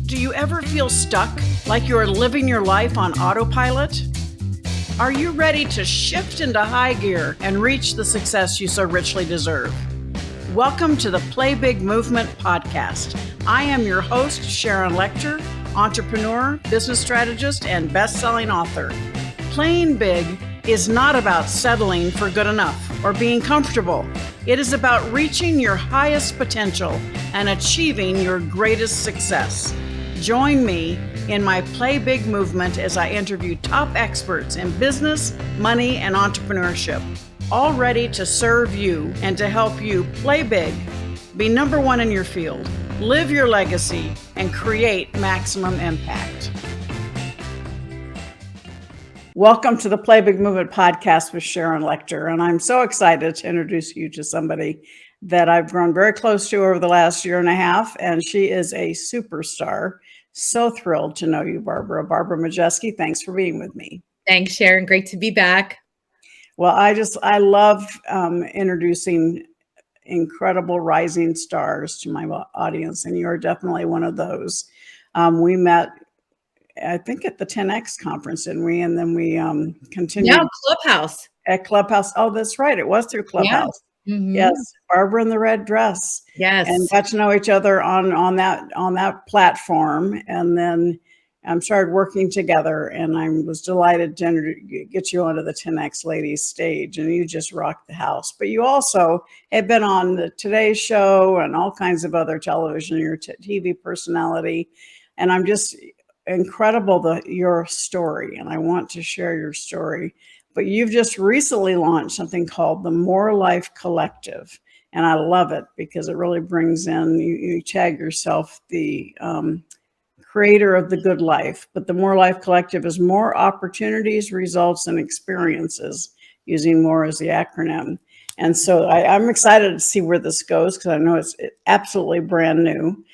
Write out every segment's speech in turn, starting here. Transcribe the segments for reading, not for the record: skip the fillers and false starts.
Do you ever feel stuck, like you're living your life on autopilot? Are you ready to shift into high gear and reach the success you so richly deserve? Welcome to the Play Big Movement podcast. I am your host, Sharon Lecter, entrepreneur, business strategist, and best-selling author. Playing big is not about settling for good enough or being comfortable. It is about reaching your highest potential and achieving your greatest success. Join me in my Play Big movement as I interview top experts in business, money, and entrepreneurship, all ready to serve you and to help you play big, be number one in your field, live your legacy, and create maximum impact. Welcome to the Play Big Movement podcast with Sharon Lecter, and I'm so excited to introduce you to somebody that I've grown very close to over the last year and a half, and she is a superstar. So thrilled to know you, Barbara. Barbara Majeski, thanks for being with me. Thanks, Sharon. Great to be back. Well, I love introducing incredible rising stars to my audience, and you're definitely one of those. We met, I think, at the 10X conference, didn't we? And then we continued. Yeah, Clubhouse. At Clubhouse. Oh, that's right. It was through Clubhouse. Yeah. Mm-hmm. Yes, Barbara in the red dress. Yes, and got to know each other on that platform, and then started working together. And I was delighted to get you onto the 10X Ladies stage, and you just rocked the house. But you also have been on the Today Show and all kinds of other television. You're a TV personality, and I'm just incredible your story, and I want to share your story. But you've just recently launched something called the More Life Collective. And I love it because it really brings in, you tag yourself the creator of the good life. But the More Life Collective is more opportunities, results, and experiences, using MORE as the acronym. And so I'm excited to see where this goes because I know it's absolutely brand new.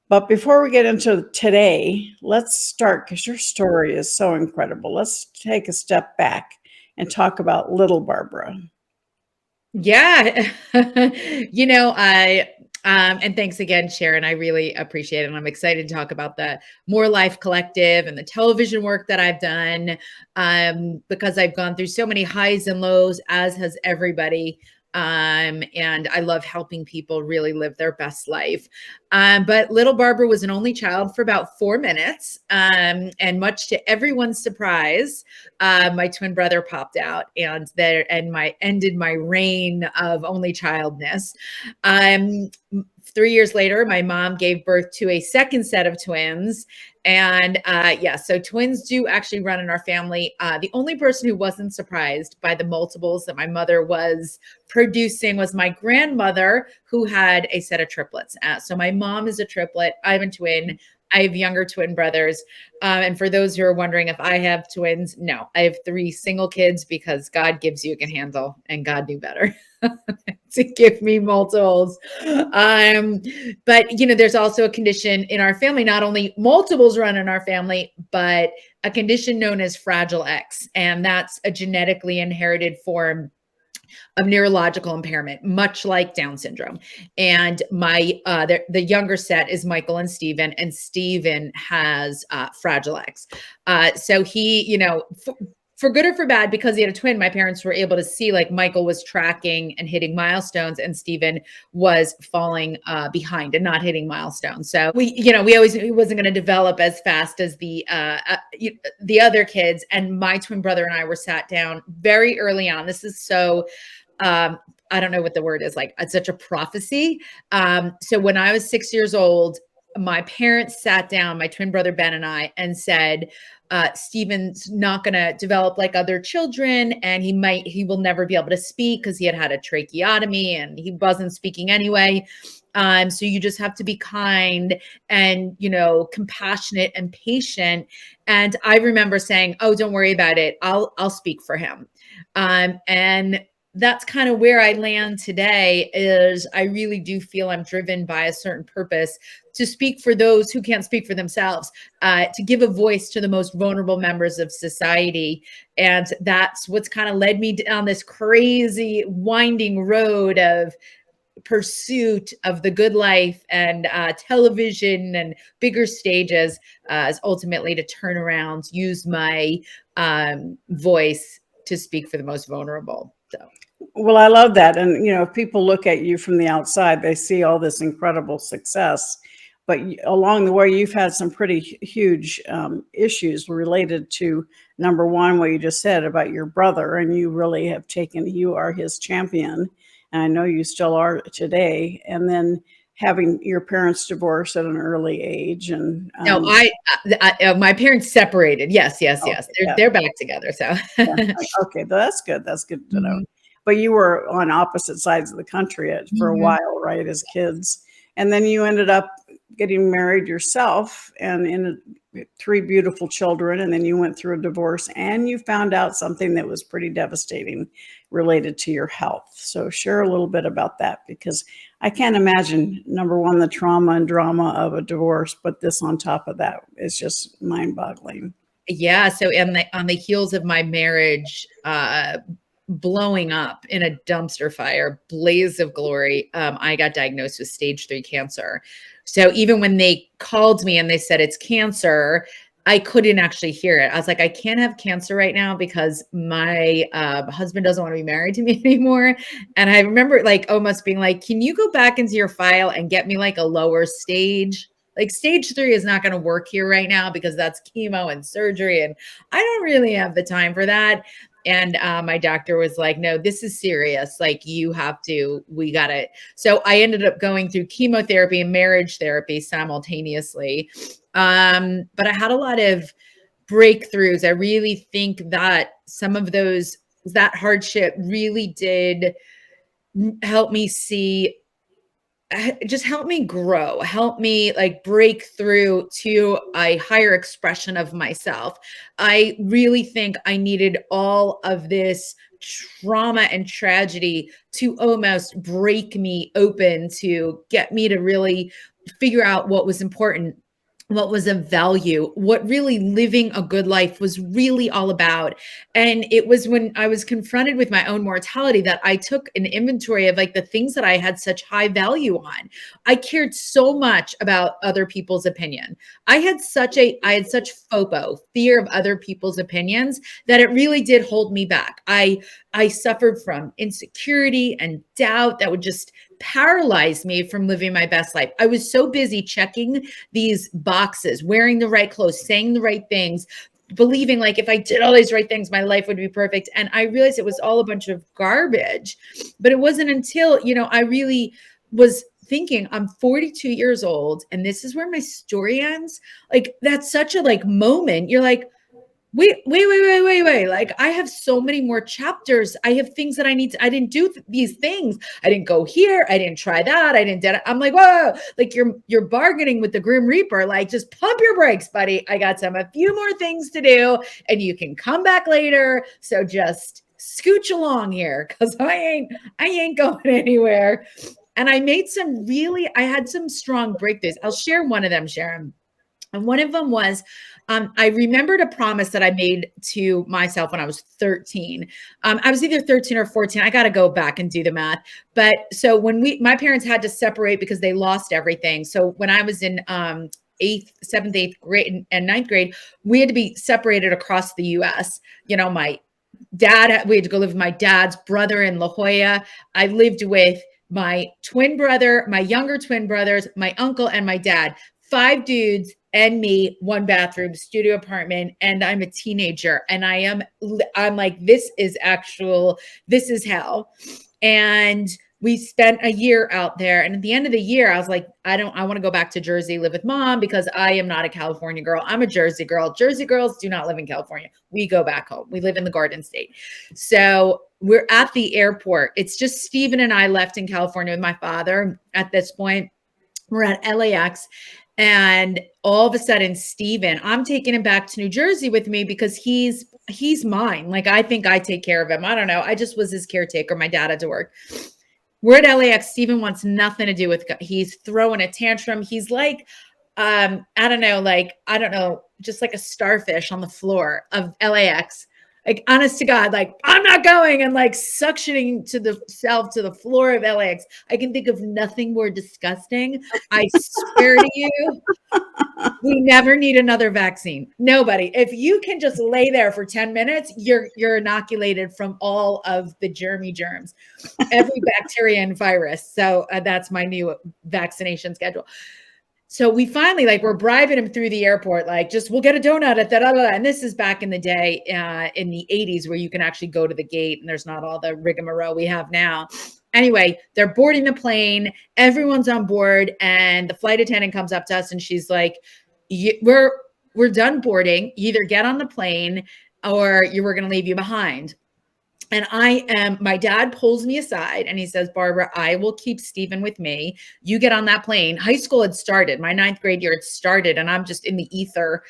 But before we get into today, let's start, because your story is so incredible. Let's take a step back and talk about little Barbara. Yeah. And thanks again, Sharon. I really appreciate it. And I'm excited to talk about the More Life Collective and the television work that I've done, because I've gone through so many highs and lows, as has everybody. And I love helping people really live their best life. But little Barbara was an only child for about 4 minutes. And much to everyone's surprise, my twin brother popped out and ended my reign of only childness. 3 years later, my mom gave birth to a second set of twins. And so twins do actually run in our family. The only person who wasn't surprised by the multiples that my mother was producing was my grandmother, who had a set of triplets. So my mom is a triplet. I'm a twin. I have younger twin brothers. And for those who are wondering if I have twins, no, I have 3 single kids because God gives you a handle, and God knew better to give me multiples. But there's also a condition in our family. Not only multiples run in our family, but a condition known as Fragile X. And that's a genetically inherited form of neurological impairment, much like Down syndrome. And the younger set is Michael and Stephen has Fragile X. So he, for good or for bad, because he had a twin, my parents were able to see like Michael was tracking and hitting milestones, and Stephen was falling behind and not hitting milestones. So he wasn't going to develop as fast as the other kids. And my twin brother and I were sat down very early on. This is so, I don't know what the word is, like, it's such a prophecy. So when I was 6 years old, my parents sat down, my twin brother Ben and I, and said, Stephen's not going to develop like other children, and he will never be able to speak because he had a tracheotomy and he wasn't speaking anyway. So you just have to be kind and, compassionate and patient. And I remember saying, oh, don't worry about it. I'll speak for him. And that's kind of where I land today. Is I really do feel I'm driven by a certain purpose to speak for those who can't speak for themselves, to give a voice to the most vulnerable members of society. And that's what's kind of led me down this crazy winding road of pursuit of the good life and television and bigger stages is ultimately to turn around, use my voice to speak for the most vulnerable. So. Well, I love that. And, if people look at you from the outside, they see all this incredible success. But along the way, you've had some pretty huge issues related to, number one, what you just said about your brother. And you really have you are his champion. And I know you still are today. And then having your parents divorce at an early age. And No, my parents separated. Yes, yes, yes. okay, yeah. They're back together. So. Yeah. Okay, that's good. That's good to know. Mhm. But you were on opposite sides of the country for a Mhm. while, right, as kids, and then you ended up getting married yourself, and in three beautiful children, and then you went through a divorce, and you found out something that was pretty devastating related to your health. So share a little bit about that, because I can't imagine, number one, the trauma and drama of a divorce, but this on top of that is just mind-boggling. Yeah. So on the heels of my marriage, blowing up in a dumpster fire, blaze of glory, I got diagnosed with stage 3 cancer. So even when they called me and they said it's cancer, I couldn't actually hear it. I was like, I can't have cancer right now because my husband doesn't want to be married to me anymore. And I remember like almost being like, can you go back into your file and get me like a lower stage? Like stage 3 is not going to work here right now because that's chemo and surgery. And I don't really have the time for that. And my doctor was like, no, this is serious. Like we got it. So I ended up going through chemotherapy and marriage therapy simultaneously. But I had a lot of breakthroughs. I really think that some of that hardship really did help me see, just help me grow, help me like break through to a higher expression of myself. I really think I needed all of this trauma and tragedy to almost break me open, to get me to really figure out what was important, what was of value, what really living a good life was really all about. And it was when I was confronted with my own mortality that I took an inventory of like the things that I had such high value on. I cared so much about other people's opinion. I had such FOPO, fear of other people's opinions, that it really did hold me back. I suffered from insecurity and doubt that would just paralyze me from living my best life. I was so busy checking these boxes, wearing the right clothes, saying the right things, believing like if I did all these right things, my life would be perfect. And I realized it was all a bunch of garbage. But it wasn't until, I really was thinking I'm 42 years old and this is where my story ends. Like that's such a like moment. You're like, wait. Like I have so many more chapters. I have things that I didn't do these things. I didn't go here. I didn't try that. I didn't do it. I'm like, whoa, like you're bargaining with the Grim Reaper. Like just pump your brakes, buddy. I got a few more things to do and you can come back later. So just scooch along here. Cause I ain't going anywhere. And I had some strong breakthroughs. I'll share one of them, Sharon. And one of them was, I remembered a promise that I made to myself when I was 13. I was either 13 or 14. I got to go back and do the math. But so when my parents had to separate because they lost everything. So when I was in seventh, eighth grade and ninth grade, we had to be separated across the US. My dad, we had to go live with my dad's brother in La Jolla. I lived with my twin brother, my younger twin brothers, my uncle, and my dad. 5 dudes and me, 1 bathroom, studio apartment, and I'm a teenager. And I'm like, this is hell. And we spent a year out there. And at the end of the year, I was like, I want to go back to Jersey, live with mom, because I am not a California girl. I'm a Jersey girl. Jersey girls do not live in California. We go back home. We live in the Garden State. So we're at the airport. It's just Steven and I left in California with my father at this point. We're at LAX. And all of a sudden, Steven, I'm taking him back to New Jersey with me because he's mine. Like, I think I take care of him. I don't know. I just was his caretaker. My dad had to work. We're at LAX. Steven wants nothing to do with, he's throwing a tantrum. He's like, I don't know, just like a starfish on the floor of LAX. Like, honest to God, like, I'm not going, and like suctioning to the self to the floor of LAX. I can think of nothing more disgusting. I swear to you, we never need another vaccine. Nobody. If you can just lay there for 10 minutes, you're inoculated from all of the germs, every bacteria and virus. So that's my new vaccination schedule. So we finally, like, we're bribing him through the airport, like, just we'll get a donut at that. And this is back in the day, in the 80s, where you can actually go to the gate and there's not all the rigmarole we have now. Anyway, they're boarding the plane, everyone's on board, and the flight attendant comes up to us and she's like, we're done boarding. You either get on the plane or we're going to leave you behind. And my dad pulls me aside and he says, Barbara, I will keep Stephen with me. You get on that plane. High school had started. My 9th grade year had started. And I'm just in the ether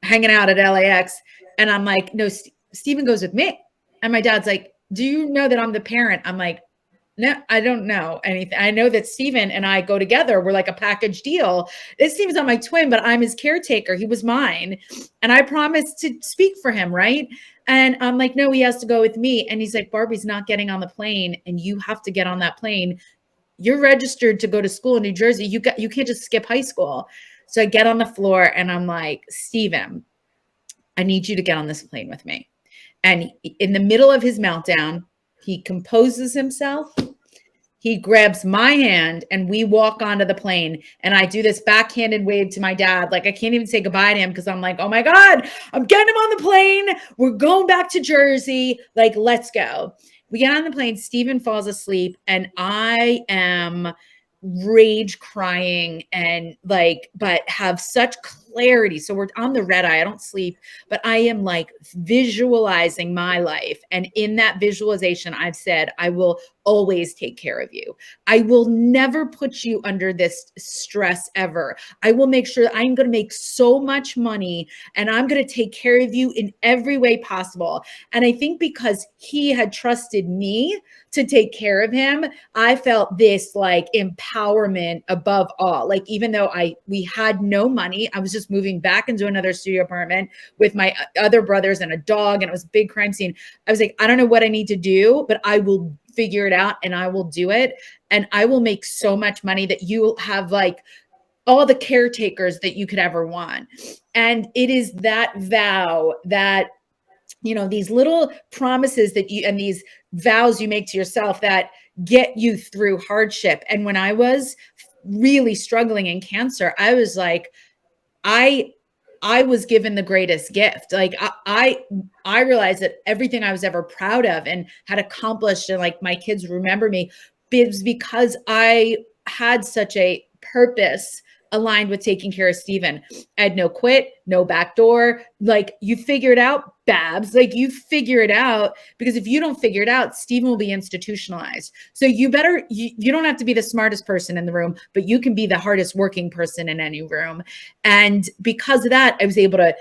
hanging out at LAX. And I'm like, no, Stephen goes with me. And my dad's like, do you know that I'm the parent? I'm like, no, I don't know anything. I know that Stephen and I go together. We're like a package deal. This Stephen's not my twin, but I'm his caretaker. He was mine. And I promised to speak for him, right? And I'm like, no, he has to go with me. And he's like, Barbie's not getting on the plane, and you have to get on that plane. You're registered to go to school in New Jersey. You can't just skip high school. So I get on the floor and I'm like, Stephen, I need you to get on this plane with me. And in the middle of his meltdown, he composes himself. He grabs my hand and we walk onto the plane. And I do this backhanded wave to my dad. Like, I can't even say goodbye to him because I'm like, oh my God, I'm getting him on the plane. We're going back to Jersey. Like, let's go. We get on the plane. Stephen falls asleep and I am rage crying and like, but have such clarity. So we're on the red eye. I don't sleep, but I am like visualizing my life. And in that visualization, I've said, I will always take care of you. I will never put you under this stress ever. I will make sure I'm going to make so much money and I'm going to take care of you in every way possible. And I think because he had trusted me to take care of him, I felt this like empowerment above all. Like, even though we had no money, I was just moving back into another studio apartment with my other brothers and a dog, and it was a big crime scene. I was like, I don't know what I need to do, but I will figure it out and I will do it. And I will make so much money that you will have like all the caretakers that you could ever want. And it is that vow that, you know, these little promises that you, and these vows you make to yourself that get you through hardship. And when I was really struggling in cancer, I was like, I was given the greatest gift. Like I realized that everything I was ever proud of and had accomplished, and like my kids remember me, is because I had such a purpose aligned with taking care of Stephen. I had no quit, no backdoor. Like, you figure it out, Babs. Like, you figure it out, because if you don't figure it out, Stephen will be institutionalized. So you don't have to be the smartest person in the room, but you can be the hardest working person in any room. And because of that, I was able to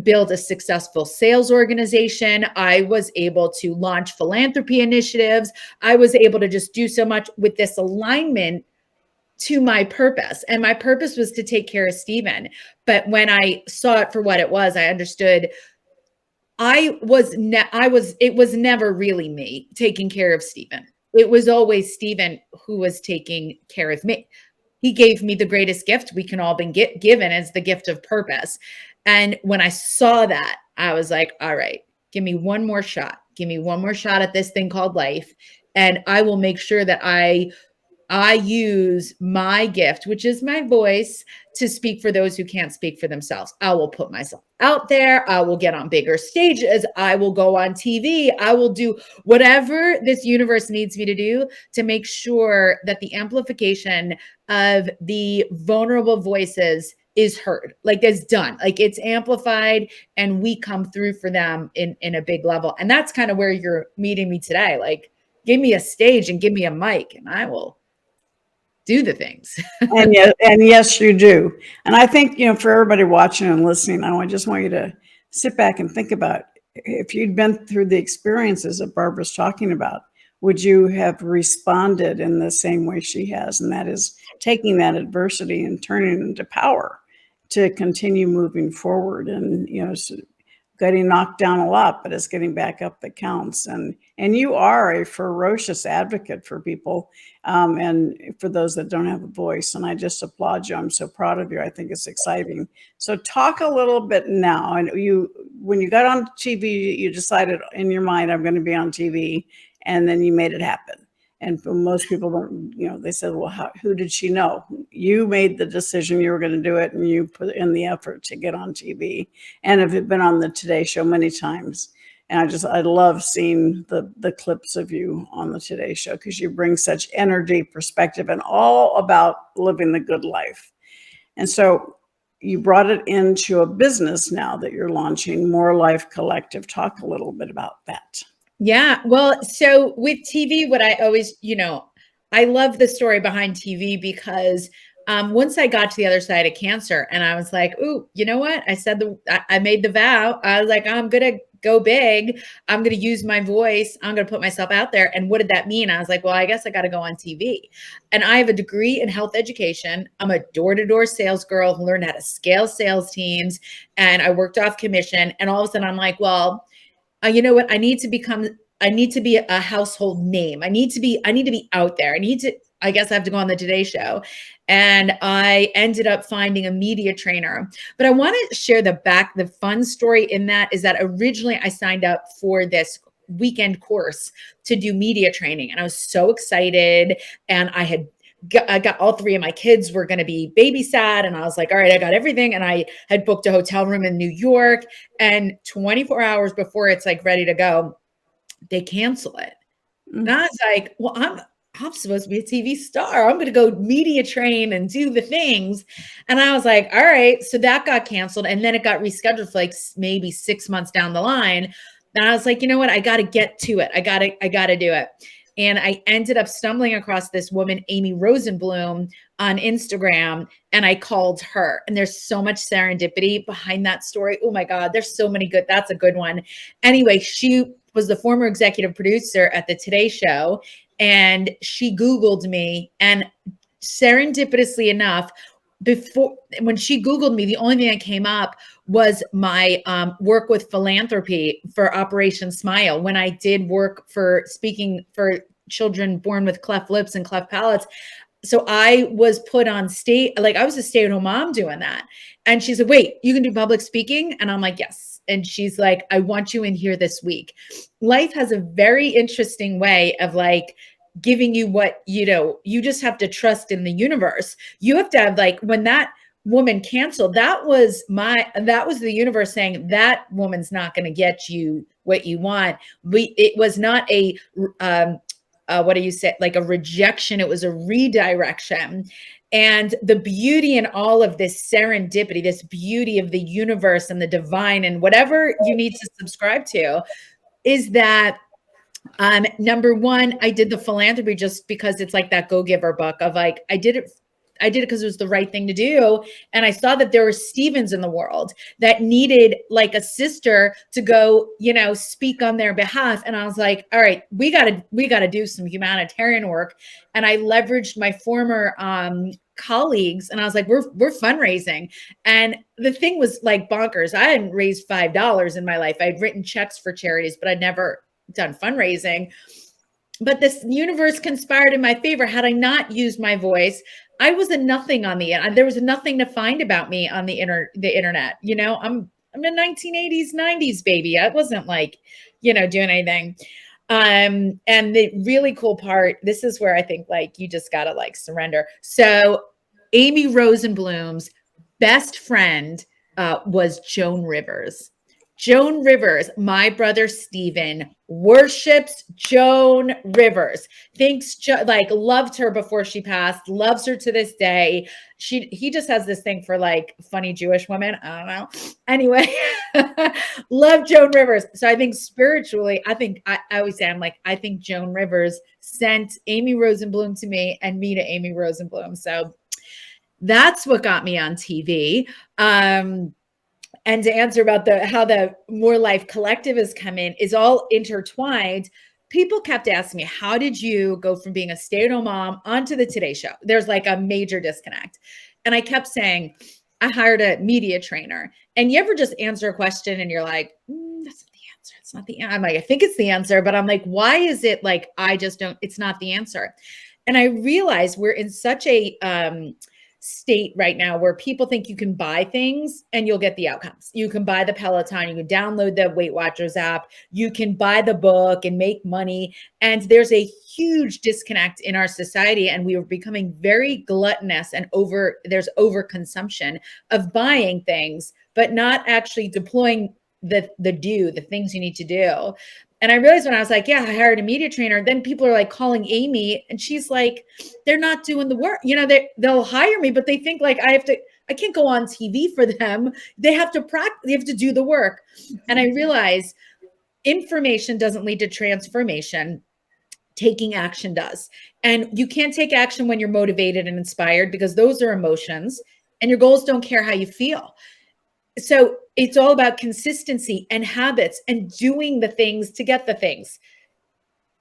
build a successful sales organization. I was able to launch philanthropy initiatives. I was able to just do so much with this alignment to my purpose. And my purpose was to take care of Stephen. But when I saw it for what it was, I understood it was never really me taking care of Stephen. It was always Stephen who was taking care of me. He gave me the greatest gift we can all be given, as the gift of purpose. And when I saw that, I was like, all right, give me one more shot. Give me one more shot at this thing called life. And I will make sure that I use my gift, which is my voice, to speak for those who can't speak for themselves. I will put myself out there. I will get on bigger stages. I will go on TV. I will do whatever this universe needs me to do to make sure that the amplification of the vulnerable voices is heard. Like, it's done. Like, it's amplified, and we come through for them in a big level. And that's kind of where you're meeting me today. Like, give me a stage and give me a mic, and I will do the things. And yes, you do. And I think, for everybody watching and listening, I just want you to sit back and think about, if you'd been through the experiences that Barbara's talking about, would you have responded in the same way she has? And that is taking that adversity and turning it into power to continue moving forward. And, getting knocked down a lot, but it's getting back up that counts. And you are a ferocious advocate for people, and for those that don't have a voice. And I just applaud you. I'm so proud of you. I think it's exciting. So talk a little bit now. And when you got on TV, you decided in your mind, I'm going to be on TV, and then you made it happen. And for most people don't, they said, well, who did she know? You made the decision you were going to do it, and you put in the effort to get on TV. And have been on the Today Show many times. And I love seeing the clips of you on the Today Show, because you bring such energy, perspective, and all about living the good life. And so you brought it into a business now that you're launching, More Life Collective. Talk a little bit about that. Yeah. Well, so with TV, what I always, I love the story behind TV because once I got to the other side of cancer and I was like, ooh, you know what? I made the vow. I was like, I'm going to go big. I'm going to use my voice. I'm going to put myself out there. And what did that mean? I was like, well, I guess I got to go on TV. And I have a degree in health education. I'm a door-to-door sales girl who learned how to scale sales teams. And I worked off commission. And all of a sudden I'm like, well, you know what? I need to be a household name. I need to be out there. I guess I have to go on the Today Show. And I ended up finding a media trainer. But I want to share the fun story in that is that originally I signed up for this weekend course to do media training. And I was so excited. And I got all three of my kids were going to be babysat. And I was like, all right, I got everything. And I had booked a hotel room in New York, and 24 hours before it's like ready to go, they cancel it. And I was like, well, I'm supposed to be a TV star. I'm going to go media train and do the things. And I was like, all right. So that got canceled. And then it got rescheduled for like maybe 6 months down the line. And I was like, you know what? I got to get to it. I got to do it. And I ended up stumbling across this woman, Amy Rosenblum, on Instagram, and I called her. And there's so much serendipity behind that story. Oh my God, there's so many that's a good one. When she was the former executive producer at the Today Show, and she Googled me, and serendipitously enough, when she Googled me, the only thing that came up was my work with philanthropy for Operation Smile. When I did work for speaking for children born with cleft lips and cleft palates. So I was put on I was a stay-at-home mom doing that. And she said, wait, you can do public speaking? And I'm like, yes. And she's like, I want you in here this week. Life has a very interesting way of like giving you what, you just have to trust in the universe. You have to have when that woman canceled, that was the universe saying that woman's not going to get you what you want. It was not a, what do you say? Like a rejection. It was a redirection. And the beauty in all of this serendipity, this beauty of the universe and the divine and whatever you need to subscribe to, is that number one, I did the philanthropy just because it's like that go-giver book of like, I did it because it was the right thing to do. And I saw that there were Stevens in the world that needed like a sister to go, speak on their behalf. And I was like, all right, we gotta do some humanitarian work. And I leveraged my former colleagues, and I was like, we're fundraising. And the thing was like bonkers. I hadn't raised $5 in my life. I'd written checks for charities, but I'd never done fundraising. But this universe conspired in my favor. Had I not used my voice, I was a nothing on the end. There was nothing to find about me on the internet. I'm a 1980s, 90s baby. I wasn't like, doing anything. And the really cool part, this is where I think like you just gotta like surrender. So Amy Rosenblum's best friend was Joan Rivers. Joan Rivers, my brother Steven, worships Joan Rivers. Loved her before she passed, loves her to this day. He just has this thing for like funny Jewish women. I don't know. Anyway, love Joan Rivers. So I think spiritually, I always say, I think Joan Rivers sent Amy Rosenblum to me and me to Amy Rosenblum. So that's what got me on TV. And to answer about how the More Life Collective has come in is all intertwined. People kept asking me, how did you go from being a stay-at-home mom onto the Today Show? There's like a major disconnect. And I kept saying, I hired a media trainer. And you ever just answer a question and you're like, that's not the answer. It's not the answer. I'm like, I think it's the answer, but I'm like, why is it like, I just don't, it's not the answer. And I realize we're in such a state right now where people think you can buy things and you'll get the outcomes. You can buy the Peloton, you can download the Weight Watchers app, you can buy the book and make money. And there's a huge disconnect in our society, and we are becoming very gluttonous and there's overconsumption of buying things, but not actually deploying the things you need to do. And I realized when I was like, yeah, I hired a media trainer, then people are like calling Amy and she's like, they're not doing the work. You know, they'll hire me, but they think like I can't go on TV for them. They have to practice, they have to do the work. And I realize information doesn't lead to transformation. Taking action does. And you can't take action when you're motivated and inspired, because those are emotions and your goals don't care how you feel. So it's all about consistency and habits and doing the things to get the things,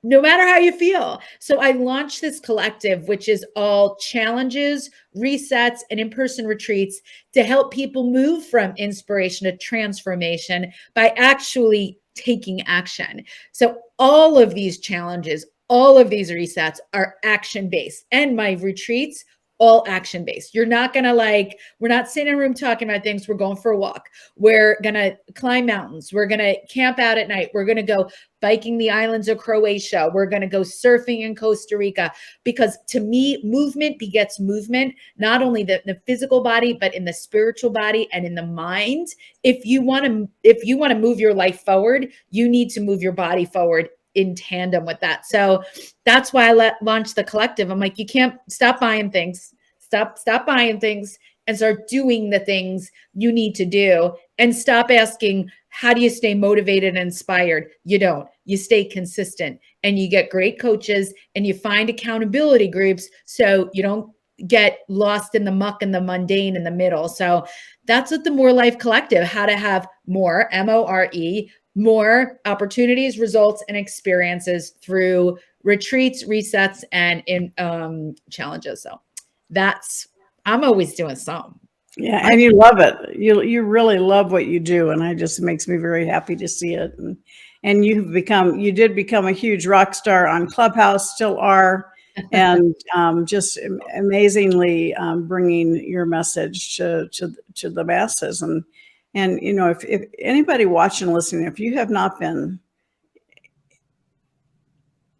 no matter how you feel. So I launched this collective, which is all challenges, resets, and in-person retreats to help people move from inspiration to transformation by actually taking action. So all of these challenges, all of these resets are action-based, and my retreats, all action-based. You're not going to we're not sitting in a room talking about things. We're going for a walk. We're going to climb mountains. We're going to camp out at night. We're going to go biking the islands of Croatia. We're going to go surfing in Costa Rica, because to me, movement begets movement, not only the physical body, but in the spiritual body and in the mind. If you want to move your life forward, you need to move your body forward in tandem with that. So that's why I launched the collective. I'm like, you can't stop buying things, stop buying things and start doing the things you need to do, and stop asking, how do you stay motivated and inspired? You don't. You stay consistent, and you get great coaches, and you find accountability groups so you don't get lost in the muck and the mundane in the middle. So that's what the More Life Collective, how to have more, M-O-R-E, more opportunities, results, and experiences through retreats, resets, and in challenges. So I'm always doing some. Yeah, and you love it. You really love what you do, and it makes me very happy to see it. And you did become a huge rock star on Clubhouse, still are, and just amazingly bringing your message to the masses. And you know, if anybody watching, listening, if you have not been,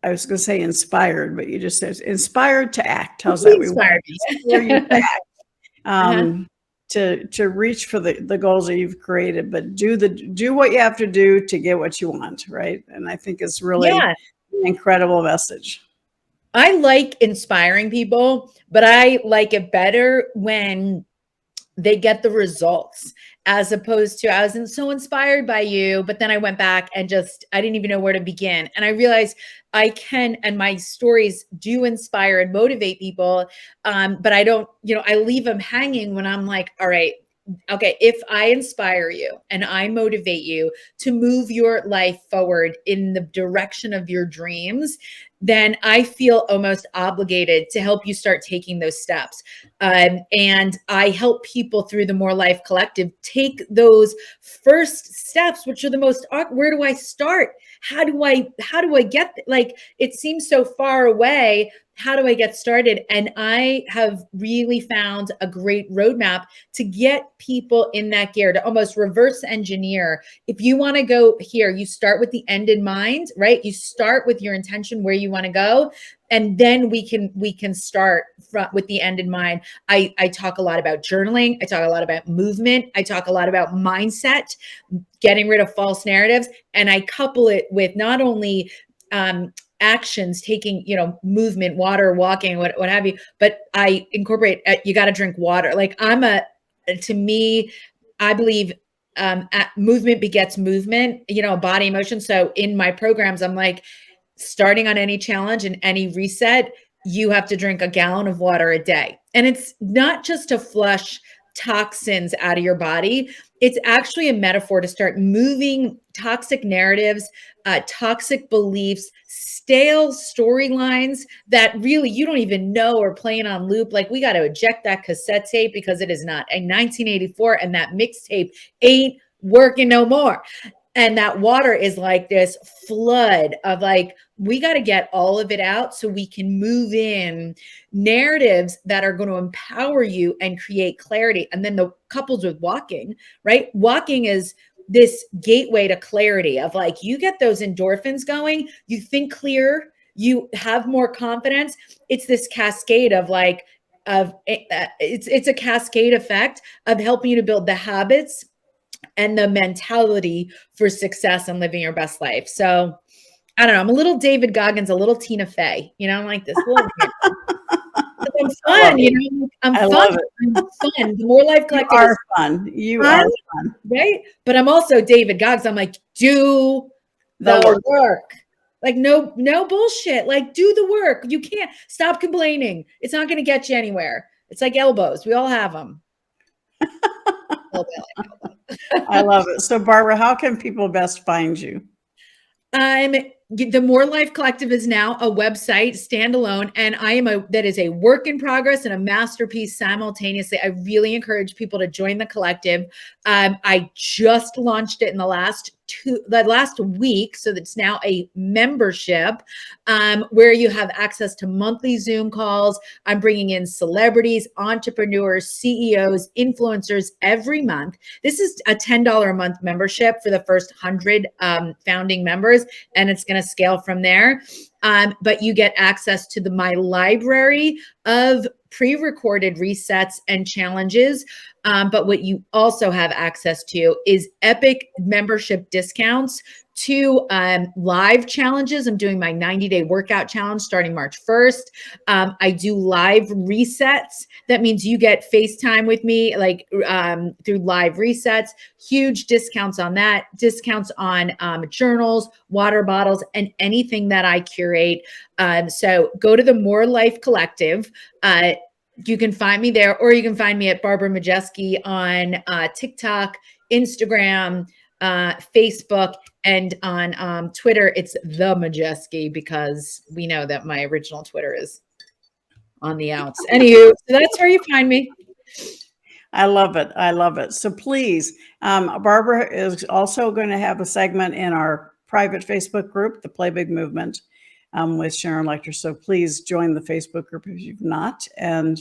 I was going to say inspired, but you just said inspired to act. How's that? We want to inspire you to act. To reach for the goals that you've created, but do what you have to do to get what you want, right? And I think it's really an incredible message. I like inspiring people, but I like it better when they get the results, as opposed to, I was so inspired by you, but then I went back and I didn't even know where to begin. And I realized I can, and my stories do inspire and motivate people. But I don't, I leave them hanging when I'm like, all right, okay, if I inspire you and I motivate you to move your life forward in the direction of your dreams, then I feel almost obligated to help you start taking those steps. And I help people through the More Life Collective take those first steps, which are the most, where do I start? How do I get, it seems so far away. How do I get started? And I have really found a great roadmap to get people in that gear, to almost reverse engineer. If you want to go here, you start with the end in mind, right? You start with your intention, where you want to go. And then we can start with the end in mind. I talk a lot about journaling. I talk a lot about movement. I talk a lot about mindset, getting rid of false narratives. And I couple it with not only actions, taking, movement, water, walking, what have you, but I incorporate, you got to drink water. To me, I believe movement begets movement, body emotion. So in my programs, I'm like, starting on any challenge and any reset, you have to drink a gallon of water a day. And it's not just to flush toxins out of your body. It's actually a metaphor to start moving toxic narratives, toxic beliefs, stale storylines that really you don't even know are playing on loop. Like, we got to eject that cassette tape because it is not a 1984 and that mixtape ain't working no more. And that water is like this flood of like, we got to get all of it out so we can move in narratives that are going to empower you and create clarity. And then the couples with walking, right? Walking is this gateway to clarity of like, you get those endorphins going, you think clear, you have more confidence. It's this cascade of like, it's a cascade effect of helping you to build the habits and the mentality for success and living your best life. So I don't know. I'm a little David Goggins, a little Tina Fey. I'm like this little. I'm fun, I'm I fun. love it. I'm fun. The More Life Collective You are is fun. You fun, are fun. right? But I'm also David Goggins. I'm like, do the work. Like, no bullshit. Like, do the work. You can't stop complaining. It's not going to get you anywhere. It's like elbows. We all have them. I love it. So, Barbara, how can people best find you? The More Life Collective is now a website standalone, and that is a work in progress and a masterpiece simultaneously. I really encourage people to join the collective. I just launched it in the last week, so that's now a membership where you have access to monthly Zoom calls. I'm bringing in celebrities, entrepreneurs, CEOs, influencers every month. This is a $10 a month membership for the first 100 founding members, and it's going to scale from there. But you get access to my library of pre-recorded resets and challenges. But what you also have access to is epic membership discounts to live challenges. I'm doing my 90-day workout challenge starting March 1st. I do live resets. That means you get FaceTime with me, like through live resets, huge discounts on that, discounts on journals, water bottles, and anything that I curate. So go to the More Life Collective. You can find me there, or you can find me at Barbara Majeski on TikTok, Instagram, Facebook, and on Twitter. It's the Majeski because we know that my original Twitter is on the outs. Anywho, so that's where you find me. I love it. I love it. So please, Barbara is also going to have a segment in our private Facebook group, the Play Big Movement, with Sharon Lecter. So please join the Facebook group if you've not. And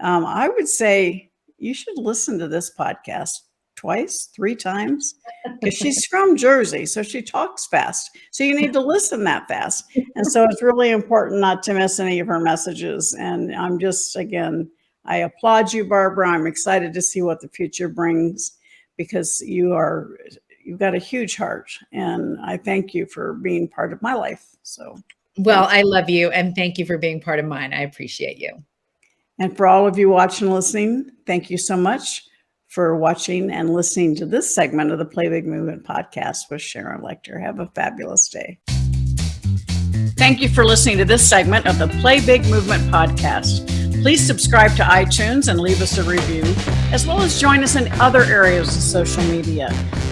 I would say you should listen to this podcast twice, 3 times, because she's from Jersey, so she talks fast. So you need to listen that fast. And so it's really important not to miss any of her messages. And I'm just, again, I applaud you, Barbara. I'm excited to see what the future brings because you've got a huge heart. And I thank you for being part of my life. So. Well, I love you, and thank you for being part of mine. I appreciate you. And for all of you watching and listening, thank you so much for watching and listening to this segment of the Play Big Movement podcast with Sharon Lecter. Have a fabulous day. Thank you for listening to this segment of the Play Big Movement podcast. Please subscribe to iTunes and leave us a review, as well as join us in other areas of social media,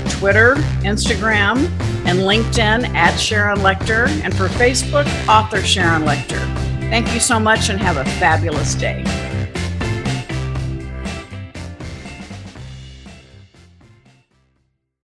Twitter, Instagram, and LinkedIn at Sharon Lecter, and for Facebook, author Sharon Lecter. Thank you so much and have a fabulous day.